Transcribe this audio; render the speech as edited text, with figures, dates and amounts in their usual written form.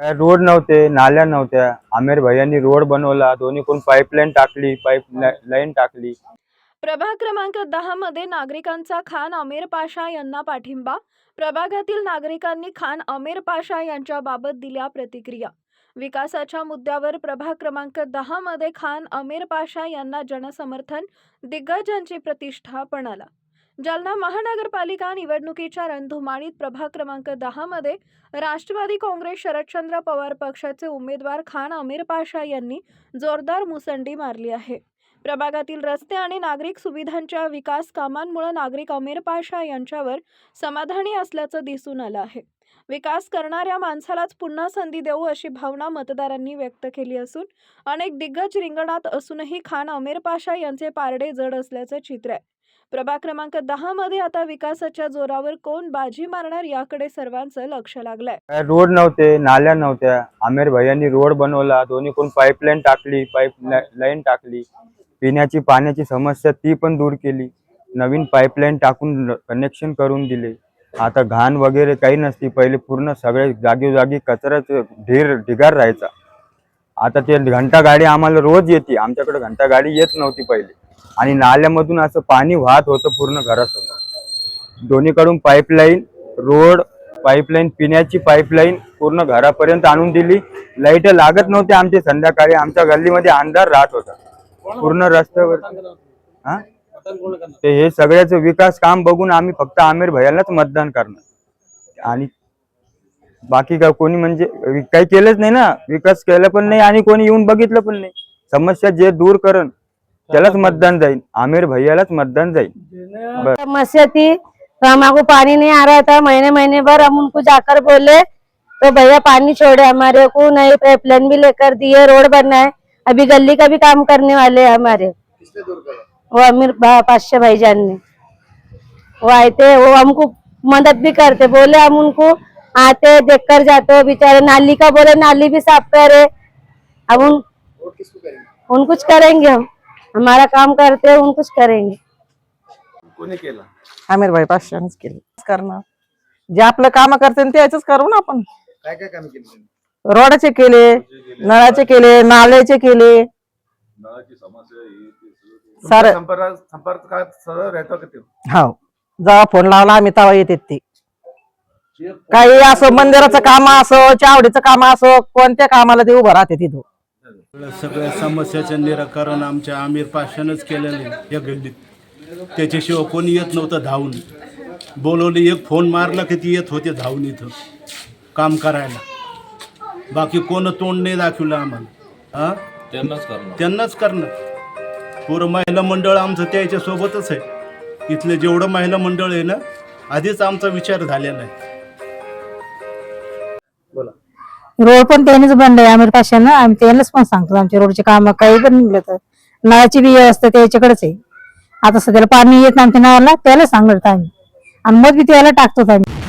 Road नव्हते, नाल्या नव्हत्या. आमिर भैयांनी रोड बनवला, दोन्हीकडून पाईपलाईन टाकली, लाईन टाकली. प्रभाग क्रमांक 10 मध्ये नागरिकांचा खान आमिर पाशा यांना पाठिंबा. प्रभागातील नागरिकांनी खान आमिर पाशा यांच्याबाबत दिल्या प्रतिक्रिया. विकासाच्या मुद्द्यावर प्रभाग क्रमांक 10 मध्ये खान आमिर पाशा यांना जनसमर्थन, दिग्गजांची प्रतिष्ठा पणाला. जालना महानगरपालिका निवडणुकीच्या रणधुमाळीत प्रभाग क्रमांक 10 मध्ये राष्ट्रवादी काँग्रेस शरदचंद्र पवार पक्षाचे उमेदवार खान आमिर पाशा यांनी जोरदार मुसंडी मारली आहे. प्रभागातील रस्ते आणि नागरिक सुविधांच्या विकास कामांमुळे नागरिक आमिर पाशा यांच्यावर समाधानी असल्याचं दिसून आलं आहे. विकास करणाऱ्या माणसालाच पुन्हा संधी देऊ अशी भावना मतदारांनी व्यक्त केली असून अनेक दिग्गज रिंगणात असूनही खान आमिर पाशा यांचे पारडे जड असल्याचं चित्र आहे. प्रभाग क्रमांक 10 मध्ये आता विकासाच्या जोरावर कोण बाजी मारणार याकडे सर्वांचं लक्ष लागलंय. रोड नव्हते, नाल्या नव्हत्या. आमिर भैयांनी रोड बनवला, दोन्हीकडून पाईपलाईन टाकली, लाईन टाकली. पिण्याची पाण्याची समस्या ती पण दूर केली. नवीन पाईपलाईन टाकून कनेक्शन करून दिले. आता घाण वगैरे काही नसती. पहिले पूर्ण सगळे जागोजागी कचऱ्याचं ढिगार राहायचा. आता ते घंटा गाडी आम्हाला रोज येते. आमच्याकडे घंटा गाडी येत नव्हती पहिले. आणि नाल्यामधून असं पाणी वाहत होतं पूर्ण घरासमोर. दोन्हीकडून पाईपलाईन, रोड, पाईपलाईन, पिण्याची पाईपलाईन पूर्ण घरापर्यंत आणून दिली. लाईट लागत नव्हते आमचे. संध्याकाळी आमच्या गल्लीमध्ये अंधार राहत होता पूर्ण रस्त्यावर. ते हे सगळ्याचं विकास काम बघून आम्ही फक्त आमिर भैयालाच मतदान करणार. आणि बाकी का कोणी म्हणजे काही केलंच नाही ना. विकास केला पण नाही आणि कोणी येऊन बघितलं पण नाही. समस्या जे दूर करण त्यालाच मतदान जाईल. आमिर भैयालाच मतदान जाईल. समस्या थी हमको पानी नहीं आ रहा था महीने भर। हम उनको जाकर बोले तो भैया पानी छोड़े हमारे को, नई पाइपलाइन भी लेकर दिए, रोड बना है, अभी गली का भी काम करने वाले हैं हमारे। वो आमिर पाशा भाईजान ने वो आए थे, वो हमको मदद भी करते। बोले हम उनको आते देख कर जाते। बेचारे नाली का बोले नाली भी साफ करे। अब उन कुछ करेंगे, हम हमारा काम करते हैं, उन कुछ करेंगे। कोणी केला? आमिर भाई पाशानेच केलं. करणार जे आपलं काम करते त्याच करू ना आपण. काय काय काम केले? रोडाचे केले, नळाचे केले, नाल्याचे केले. नळाची समस्या सारे संपर्क काय सरळ राहतो का ते? हो, जेव्हा फोन लावला आम्ही तेव्हा येते ते. काही असो, मंदिराचं काम असो, चावडीचं काम असो, कोणत्या कामाला ते उभं राहते तिथं. सगळ्या समस्याचे निराकरण आमच्या आमिर पाशानच केलेले या गल्लीत. त्याच्याशिवाय कोणी येत नव्हतं धावून. बोलवले, एक फोन मारला की ती येत होते धावून इथं काम करायला. बाकी कोण तोंड नाही दाखवलं आम्हाला. त्यांनाच करणार. पूर्ण महिला मंडळ आमचं त्याच्या सोबतच आहे. इथले जेवढं महिला मंडळ आहे ना, आधीच आमचा विचार झालेला आहे. रोड पण त्यांनीच बनलंय आमिर पाशानं. आम्ही त्यांनाच पण सांगतो आमच्या रोडचे काम काही पण निघलं तर. नळाची बी व्यवस्था त्याच्याकडेच आहे. आता सध्याला पाणी येत नाही आमच्या नळाला, त्याला सांगणार आम्ही आणि मग बी त्याला टाकतो आम्ही.